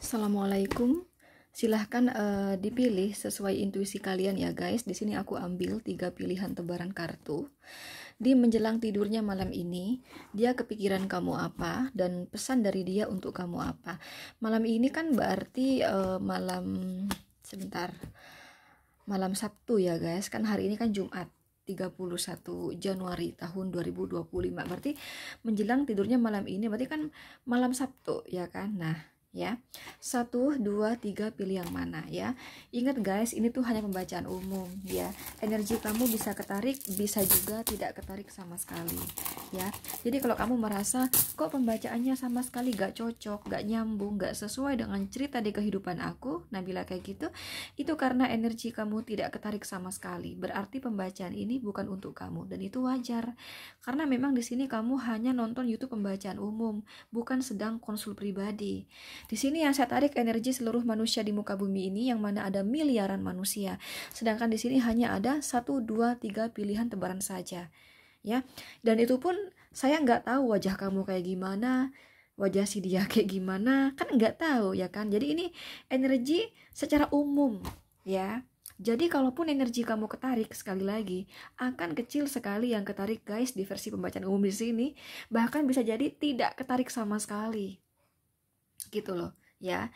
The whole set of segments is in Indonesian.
Assalamualaikum. Silahkan dipilih sesuai intuisi kalian ya guys. Di sini aku ambil 3 pilihan tebaran kartu. Di menjelang tidurnya malam ini, dia kepikiran kamu apa dan pesan dari dia untuk kamu apa. Malam ini kan berarti malam Sabtu ya guys. Kan hari ini kan Jumat 31 Januari tahun 2025. Berarti menjelang tidurnya malam ini berarti kan malam Sabtu ya kan. Nah, ya 1, 2, 3 pilih yang mana ya. Ingat guys, ini tuh hanya pembacaan umum ya. Energi kamu bisa ketarik, bisa juga tidak ketarik sama sekali ya. Jadi kalau kamu merasa kok pembacaannya sama sekali gak cocok, gak nyambung, gak sesuai dengan cerita di kehidupan aku, nah bila kayak gitu, itu karena energi kamu tidak ketarik sama sekali. Berarti pembacaan ini bukan untuk kamu dan itu wajar. Karena memang di sini kamu hanya nonton YouTube pembacaan umum, bukan sedang konsul pribadi. Di sini yang saya tarik energi seluruh manusia di muka bumi ini, yang mana ada miliaran manusia. Sedangkan di sini hanya ada 1, 2, 3 pilihan tebaran saja. Ya, dan itu pun saya nggak tahu wajah kamu kayak gimana, wajah si dia kayak gimana, kan nggak tahu ya kan. Jadi ini energi secara umum ya. Jadi kalaupun energi kamu ketarik, sekali lagi akan kecil sekali yang ketarik guys di versi pembacaan umum di sini. Bahkan bisa jadi tidak ketarik sama sekali gitu loh ya.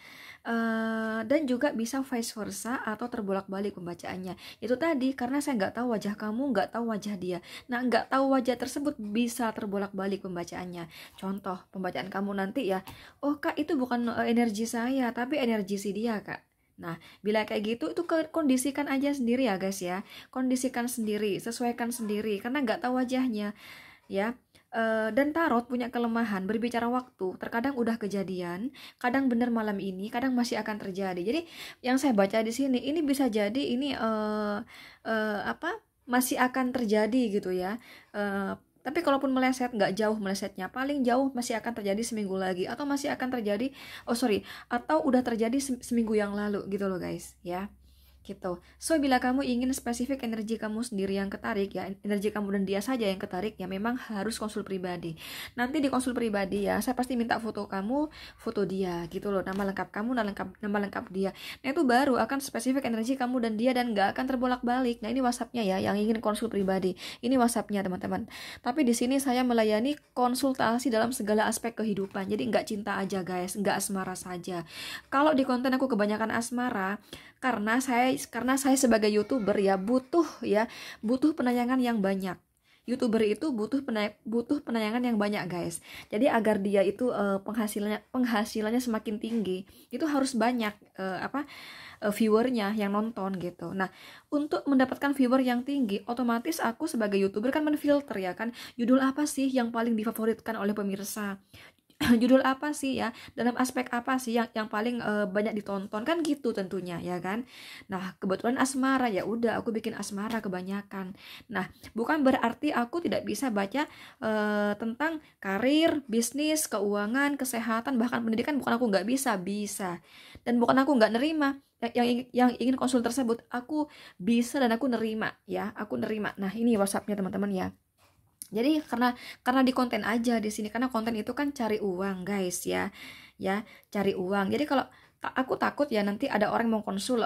Dan juga bisa vice versa atau terbolak-balik pembacaannya. Itu tadi karena saya nggak tahu wajah kamu, nggak tahu wajah dia. Nah, nggak tahu wajah tersebut bisa terbolak-balik pembacaannya. Contoh pembacaan kamu nanti ya, oh kak itu bukan energi saya tapi energi si dia kak. Nah, bila kayak gitu itu kondisikan aja sendiri ya guys ya. Kondisikan sendiri, sesuaikan sendiri karena nggak tahu wajahnya ya. Dan tarot punya kelemahan berbicara waktu. Terkadang udah kejadian, kadang bener malam ini, kadang masih akan terjadi. Jadi yang saya baca di sini ini bisa jadi ini masih akan terjadi gitu ya. Tapi kalaupun meleset, nggak jauh melesetnya, paling jauh masih akan terjadi seminggu lagi, atau masih akan terjadi, atau udah terjadi seminggu yang lalu gitu loh guys ya. Gitu. So bila kamu ingin spesifik energi kamu sendiri yang ketarik ya, energi kamu dan dia saja yang ketarik ya, memang harus konsul pribadi. Nanti di konsul pribadi ya, saya pasti minta foto kamu, foto dia gitu loh, nama lengkap kamu, nama lengkap dia. Nah itu baru akan spesifik energi kamu dan dia dan nggak akan terbolak-balik. Nah ini WhatsApp-nya ya, yang ingin konsul pribadi. Ini WhatsApp-nya teman-teman. Tapi di sini saya melayani konsultasi dalam segala aspek kehidupan. Jadi nggak cinta aja guys, nggak asmara saja. Kalau di konten aku kebanyakan asmara, karena saya sebagai YouTuber ya butuh penayangan yang banyak. YouTuber itu butuh penayangan yang banyak guys. Jadi agar dia itu penghasilannya semakin tinggi, itu harus banyak viewernya yang nonton gitu. Nah, untuk mendapatkan viewer yang tinggi, otomatis aku sebagai YouTuber kan menfilter ya kan, judul apa sih yang paling difavoritkan oleh pemirsa, judul apa sih ya, dalam aspek apa sih yang paling banyak ditonton kan gitu tentunya ya kan. Nah kebetulan asmara, ya udah aku bikin asmara kebanyakan. Nah bukan berarti aku tidak bisa baca tentang karir, bisnis, keuangan, kesehatan, bahkan pendidikan. Bukan aku nggak bisa, bisa. Dan bukan aku nggak nerima yang ingin konsul tersebut, aku bisa dan aku nerima ya, aku nerima. Nah ini WhatsAppnya teman-teman ya. Jadi karena di konten aja di sini, karena konten itu kan cari uang guys ya cari uang. Jadi kalau aku takut ya nanti ada orang mau konsul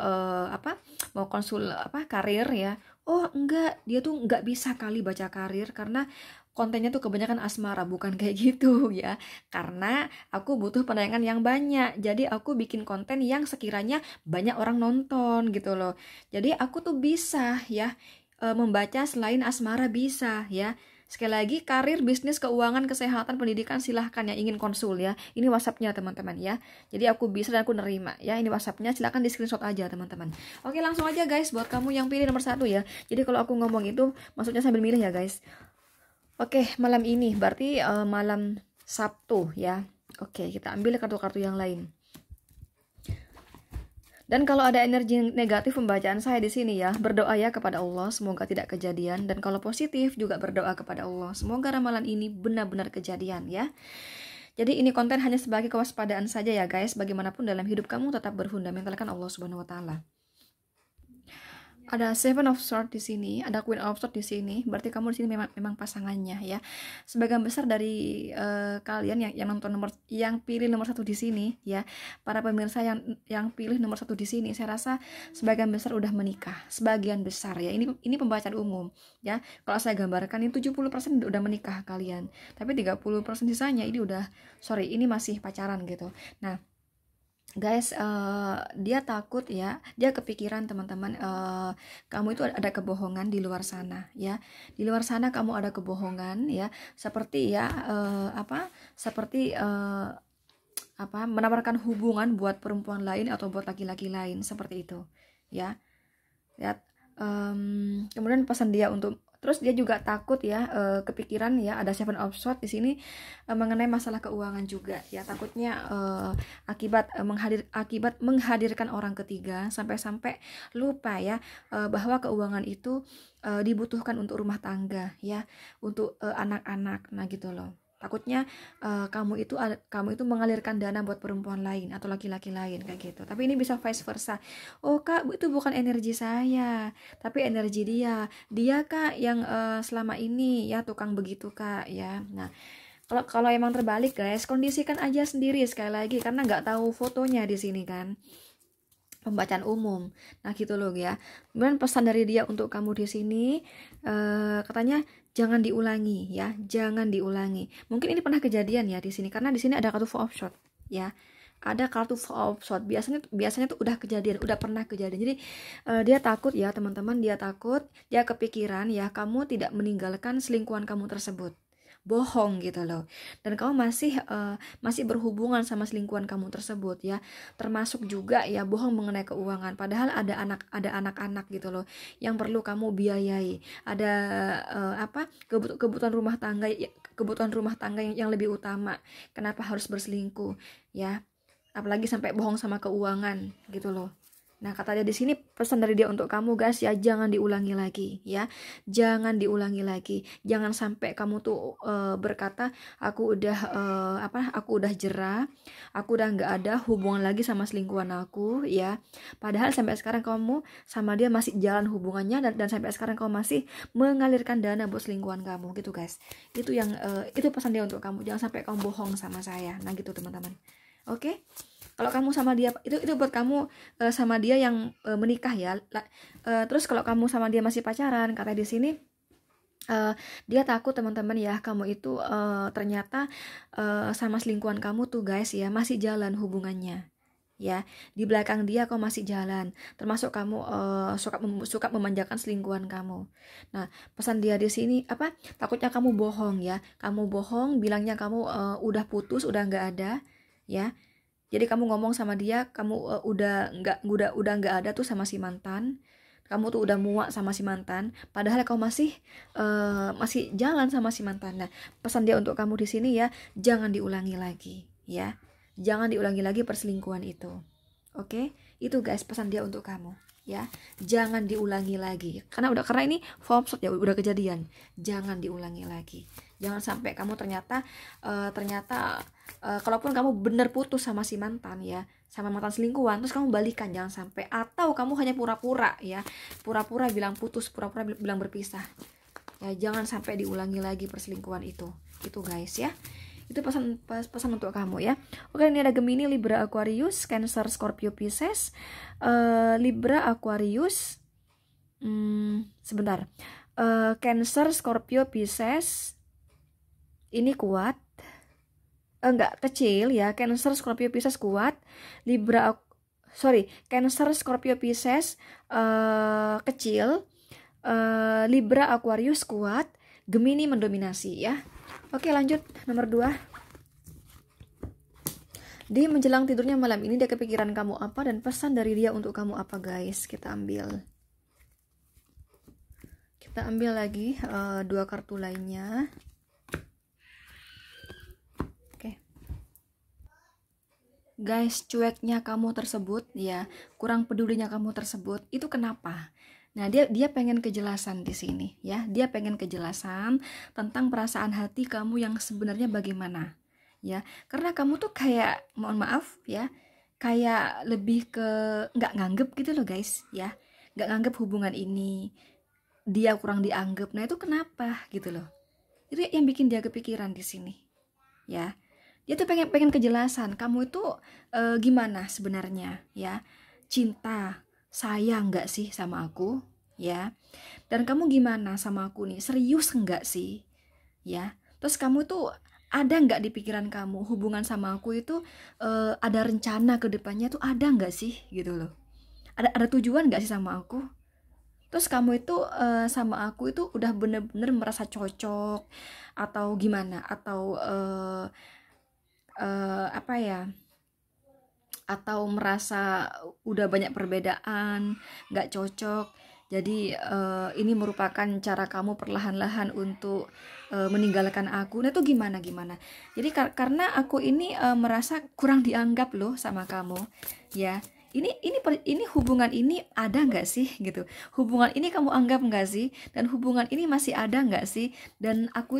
karir ya, oh enggak, dia tuh enggak bisa kali baca karir karena kontennya tuh kebanyakan asmara. Bukan kayak gitu ya, karena aku butuh penayangan yang banyak. Jadi aku bikin konten yang sekiranya banyak orang nonton gitu loh. Jadi aku tuh bisa ya membaca selain asmara, bisa ya. Sekali lagi, karir, bisnis, keuangan, kesehatan, pendidikan, silahkan yang ingin konsul ya. Ini WhatsApp-nya teman-teman ya. Jadi aku bisa dan aku nerima ya. Ini WhatsApp-nya, silahkan di screenshot aja teman-teman. Oke, langsung aja guys buat kamu yang pilih nomor 1 ya. Jadi kalau aku ngomong itu maksudnya sambil milih ya guys. Oke, malam ini berarti malam Sabtu ya. Oke, kita ambil kartu-kartu yang lain. Dan kalau ada energi negatif pembacaan saya di sini ya, berdoa ya kepada Allah semoga tidak kejadian, dan kalau positif juga berdoa kepada Allah semoga ramalan ini benar-benar kejadian ya. Jadi ini konten hanya sebagai kewaspadaan saja ya guys. Bagaimanapun dalam hidup kamu tetap berfundamentalkan Allah Subhanahu wa taala. ada Seven of Swords di sini, ada Queen of Swords di sini. Berarti kamu di sini memang pasangannya ya. Sebagian besar dari kalian yang nonton yang pilih nomor 1 di sini ya, para pemirsa yang pilih nomor 1 di sini, saya rasa sebagian besar udah menikah. Sebagian besar ya. Ini pembacaan umum ya. Kalau saya gambarkan ini 70% udah menikah kalian. Tapi 30% sisanya ini masih pacaran gitu. Nah, guys, dia takut ya, dia kepikiran teman-teman, kamu itu ada kebohongan di luar sana ya, di luar sana kamu ada kebohongan ya, seperti ya seperti menawarkan hubungan buat perempuan lain atau buat laki-laki lain seperti itu ya. Lihat, kemudian pesan dia untuk, terus dia juga takut ya, kepikiran ya, ada Seven of Swords di sini mengenai masalah keuangan juga ya, takutnya akibat menghadirkan orang ketiga sampai lupa ya, bahwa keuangan itu dibutuhkan untuk rumah tangga ya, untuk anak-anak. Nah gitu loh. Takutnya kamu itu mengalirkan dana buat perempuan lain atau laki-laki lain kayak gitu. Tapi ini bisa vice versa. Oh kak, itu bukan energi saya, tapi energi dia kak yang selama ini ya tukang begitu kak ya. Nah, kalau emang terbalik guys, kondisikan aja sendiri sekali lagi, karena nggak tahu fotonya di sini kan, pembacaan umum. Nah gitu loh ya. Kemudian pesan dari dia untuk kamu di sini, katanya jangan diulangi ya, jangan diulangi. Mungkin ini pernah kejadian ya di sini, karena di sini ada kartu Four of Swords ya, ada kartu Four of Swords. Biasanya tuh udah kejadian, udah pernah kejadian. Jadi dia takut ya teman-teman, dia kepikiran ya, kamu tidak meninggalkan selingkuhan kamu tersebut, bohong gitu loh, dan kamu masih berhubungan sama selingkuhan kamu tersebut ya, termasuk juga ya bohong mengenai keuangan, padahal ada anak-anak gitu loh yang perlu kamu biayai, ada kebutuhan rumah tangga yang lebih utama. Kenapa harus berselingkuh ya, apalagi sampai bohong sama keuangan gitu loh. Nah, kata dia di sini, pesan dari dia untuk kamu guys ya, jangan diulangi lagi ya. Jangan diulangi lagi. Jangan sampai kamu tuh berkata aku udah jera, aku udah nggak ada hubungan lagi sama selingkuhan aku ya. Padahal sampai sekarang kamu sama dia masih jalan hubungannya, dan sampai sekarang kamu masih mengalirkan dana buat selingkuhan kamu gitu guys. Itu itu pesan dia untuk kamu. Jangan sampai kamu bohong sama saya. Nah, gitu teman-teman. Oke? Kalau kamu sama dia, itu buat kamu sama dia yang menikah ya. Terus kalau kamu sama dia masih pacaran, karena di sini dia takut teman-teman ya, kamu itu ternyata sama selingkuhan kamu tuh guys ya, masih jalan hubungannya ya, di belakang dia kau masih jalan, termasuk kamu suka memanjakan selingkuhan kamu. Nah, pesan dia di sini takutnya kamu bohong ya, kamu bohong bilangnya kamu udah putus, udah nggak ada ya. Jadi kamu ngomong sama dia, kamu udah nggak ada tuh sama si mantan, kamu tuh udah muak sama si mantan, padahal kamu masih jalan sama si mantan. Nah, pesan dia untuk kamu di sini ya, jangan diulangi lagi ya, jangan diulangi lagi perselingkuhan itu. Oke? Itu guys pesan dia untuk kamu ya, jangan diulangi lagi, karena ini Forbes ya, udah kejadian. Jangan diulangi lagi. Jangan sampai kamu ternyata kalaupun kamu benar putus sama si mantan ya, sama mantan selingkuhan, terus kamu balikan, jangan sampai. Atau kamu hanya pura-pura ya, pura-pura bilang putus, pura-pura bilang berpisah ya. Jangan sampai diulangi lagi perselingkuhan itu guys ya. Itu pesan untuk kamu ya. Oke, ini ada Gemini, Libra, Aquarius, Cancer, Scorpio, Pisces. Libra, Aquarius, sebentar, Cancer, Scorpio, Pisces ini kuat, enggak kecil ya. Cancer, Scorpio, Pisces kuat. Cancer, Scorpio, Pisces kecil. Libra, Aquarius kuat. Gemini mendominasi ya. Oke, lanjut nomor 2. Di menjelang tidurnya malam ini, dia kepikiran kamu apa dan pesan dari dia untuk kamu apa guys. Kita ambil lagi 2 kartu lainnya. Guys, cueknya kamu tersebut ya, kurang pedulinya kamu tersebut, itu kenapa? Nah, dia pengen kejelasan di sini ya. Dia pengen kejelasan tentang perasaan hati kamu yang sebenarnya bagaimana ya. Karena kamu tuh kayak, mohon maaf ya, kayak lebih ke nggak nganggep gitu loh guys ya. nggak nganggep hubungan ini, dia kurang dianggap. Nah itu kenapa gitu loh. Itu yang bikin dia kepikiran di sini ya. Dia tuh pengen kejelasan, kamu itu gimana sebenarnya ya, cinta sayang nggak sih sama aku ya, dan kamu gimana sama aku nih, serius nggak sih ya. Terus kamu tuh ada nggak di pikiran kamu hubungan sama aku itu ada rencana ke depannya tuh, ada nggak sih gitu loh, ada tujuan nggak sih sama aku. Terus kamu itu sama aku itu udah bener-bener merasa cocok atau gimana, atau apa ya, atau merasa udah banyak perbedaan, nggak cocok. Jadi ini merupakan cara kamu perlahan-lahan untuk meninggalkan aku. Nah itu gimana? Jadi karena aku ini merasa kurang dianggap loh sama kamu ya. Ini hubungan ini ada nggak sih gitu, hubungan ini kamu anggap nggak sih, dan hubungan ini masih ada nggak sih, dan aku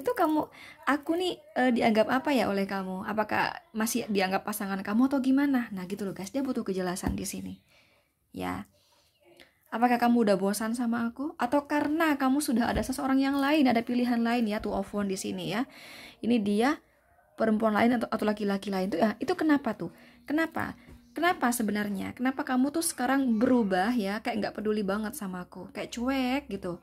nih dianggap apa ya oleh kamu, apakah masih dianggap pasangan kamu atau gimana. Nah gitu loh guys, dia butuh kejelasan di sini ya. Apakah kamu udah bosan sama aku, atau karena kamu sudah ada seseorang yang lain, ada pilihan lain ya, two of one di sini ya. Ini dia perempuan lain atau laki-laki lain tuh ya. Itu kenapa tuh? Kenapa sebenarnya? Kenapa kamu tuh sekarang berubah ya, kayak nggak peduli banget sama aku, kayak cuek gitu.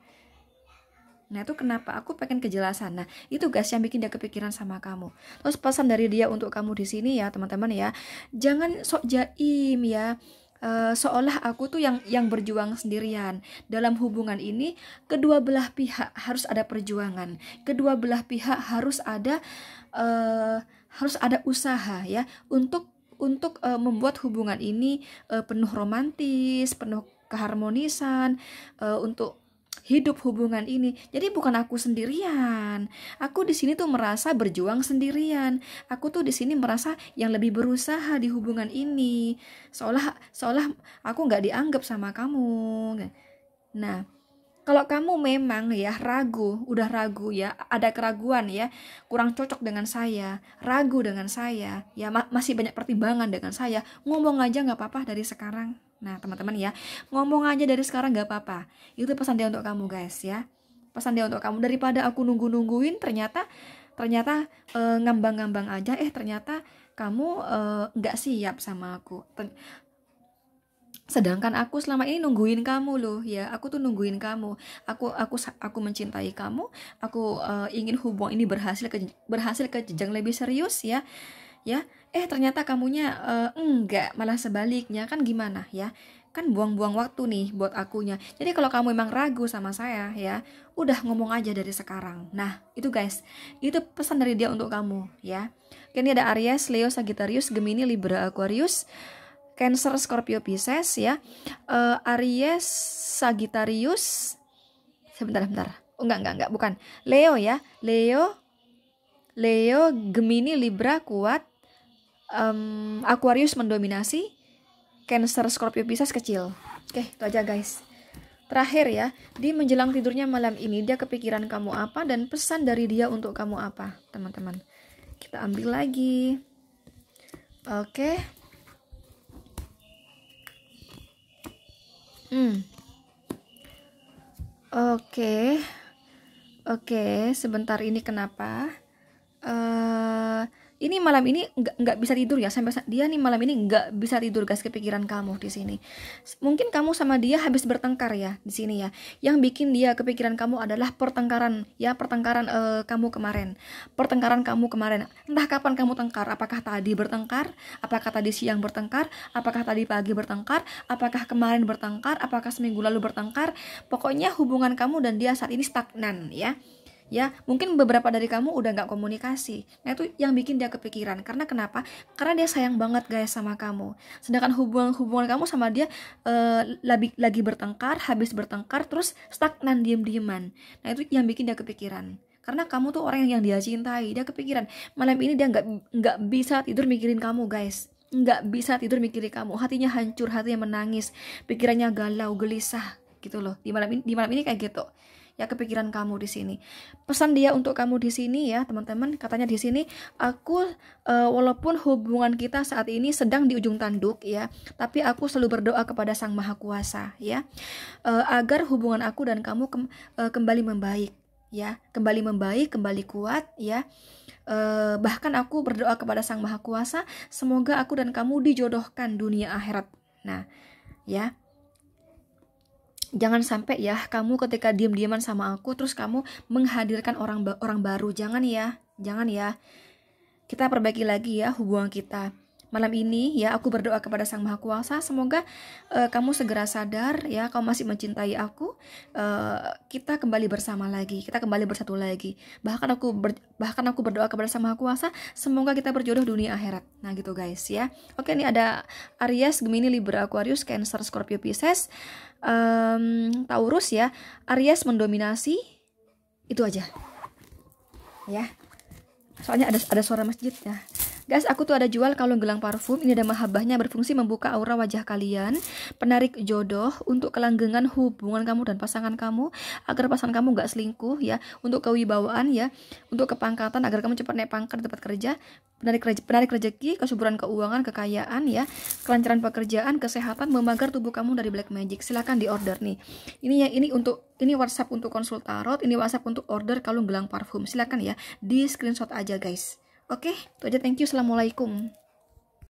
Nah itu kenapa? Aku pengen kejelasan. Nah itu guys yang bikin dia kepikiran sama kamu. Terus pesan dari dia untuk kamu di sini ya teman-teman ya, jangan sok jaim ya. Seolah aku tuh yang berjuang sendirian dalam hubungan ini. Kedua belah pihak harus ada perjuangan. Kedua belah pihak harus ada usaha ya untuk membuat hubungan ini penuh romantis, penuh keharmonisan, untuk hidup hubungan ini. Jadi bukan aku sendirian. Aku di sini tuh merasa berjuang sendirian. Aku tuh di sini merasa yang lebih berusaha di hubungan ini. Seolah aku nggak dianggap sama kamu. Nah, kalau kamu memang ya udah ragu ya, ada keraguan ya, kurang cocok dengan saya, ragu dengan saya, ya masih banyak pertimbangan dengan saya, ngomong aja nggak apa-apa dari sekarang. Nah teman-teman ya, ngomong aja dari sekarang nggak apa-apa. Itu pesan dia untuk kamu guys ya. Pesan dia untuk kamu, daripada aku nungguin ternyata ngambang-ngambang aja, ternyata kamu nggak siap sama aku. Sedangkan aku selama ini nungguin kamu loh ya, aku tuh nungguin kamu, aku mencintai kamu, aku ingin hubungan ini berhasil ke jenjang lebih serius ya. Ternyata kamunya enggak, malah sebaliknya, kan gimana ya, kan buang-buang waktu nih buat akunya. Jadi kalau kamu memang ragu sama saya ya, udah ngomong aja dari sekarang. Nah itu guys, itu pesan dari dia untuk kamu ya. Ini ada Aries, Leo, Sagittarius, Gemini, Libra, Aquarius, Cancer, Scorpio, Pisces ya. Aries, Sagittarius, sebentar. Enggak, bukan. Leo ya. Leo, Gemini, Libra kuat. Aquarius mendominasi. Cancer, Scorpio, Pisces kecil. Oke, itu aja guys. Terakhir ya, di menjelang tidurnya malam ini dia kepikiran kamu apa dan pesan dari dia untuk kamu apa, teman-teman. Kita ambil lagi. Oke. Oke, sebentar, ini kenapa? Ini malam ini nggak bisa tidur ya, sampai dia nih malam ini nggak bisa tidur guys, kepikiran kamu di sini. Mungkin kamu sama dia habis bertengkar ya di sini ya. Yang bikin dia kepikiran kamu adalah pertengkaran kamu kemarin. Entah kapan kamu tengkar, apakah tadi bertengkar, apakah tadi siang bertengkar, apakah tadi pagi bertengkar, apakah kemarin bertengkar, apakah seminggu lalu bertengkar. Pokoknya hubungan kamu dan dia saat ini stagnan ya, mungkin beberapa dari kamu udah nggak komunikasi. Nah itu yang bikin dia kepikiran. Karena kenapa? Karena dia sayang banget guys sama kamu. Sedangkan hubungan kamu sama dia lagi bertengkar, habis bertengkar, terus stagnan, diem-dieman. Nah itu yang bikin dia kepikiran. Karena kamu tuh orang yang dia cintai. Dia kepikiran. Malam ini dia nggak bisa tidur mikirin kamu guys. Nggak bisa tidur mikirin kamu. Hatinya hancur, hatinya menangis, pikirannya galau, gelisah gitu loh. Di malam ini kayak gitu. ya kepikiran kamu di sini. Pesan dia untuk kamu di sini ya teman-teman. Katanya di sini, aku walaupun hubungan kita saat ini sedang di ujung tanduk ya, tapi aku selalu berdoa kepada Sang Maha Kuasa ya, agar hubungan aku dan kamu kembali membaik ya, kembali membaik, kembali kuat ya. Bahkan aku berdoa kepada Sang Maha Kuasa, semoga aku dan kamu dijodohkan dunia akhirat. Nah ya, jangan sampai ya kamu ketika diam-diaman sama aku terus kamu menghadirkan orang baru. Jangan ya, jangan ya. Kita perbaiki lagi ya hubungan kita. Malam ini ya aku berdoa kepada Sang Maha Kuasa, semoga kamu segera sadar ya, kamu masih mencintai aku, kita kembali bersama lagi, kita kembali bersatu lagi. Bahkan aku berdoa kepada Sang Maha Kuasa, semoga kita berjodoh dunia akhirat. Nah gitu guys ya. Oke, ini ada Aries, Gemini, Libra, Aquarius, Cancer, Scorpio, Pisces, Taurus ya. Aries mendominasi, itu aja ya. Soalnya ada suara masjid ya. Guys, aku tuh ada jual kalung gelang parfum. Ini ada mahabbahnya, berfungsi membuka aura wajah kalian, penarik jodoh, untuk kelanggengan hubungan kamu dan pasangan kamu, agar pasangan kamu gak selingkuh ya, untuk kewibawaan ya, untuk kepangkatan agar kamu cepat naik pangkat di tempat kerja, penarik rezeki, kesuburan keuangan, kekayaan ya, kelancaran pekerjaan, kesehatan, memagar tubuh kamu dari black magic. Silahkan di order nih. Ini WhatsApp untuk konsul tarot, ini WhatsApp untuk order kalung gelang parfum. Silakan ya, di screenshot aja guys. Oke, itu aja. Thank you. Assalamualaikum.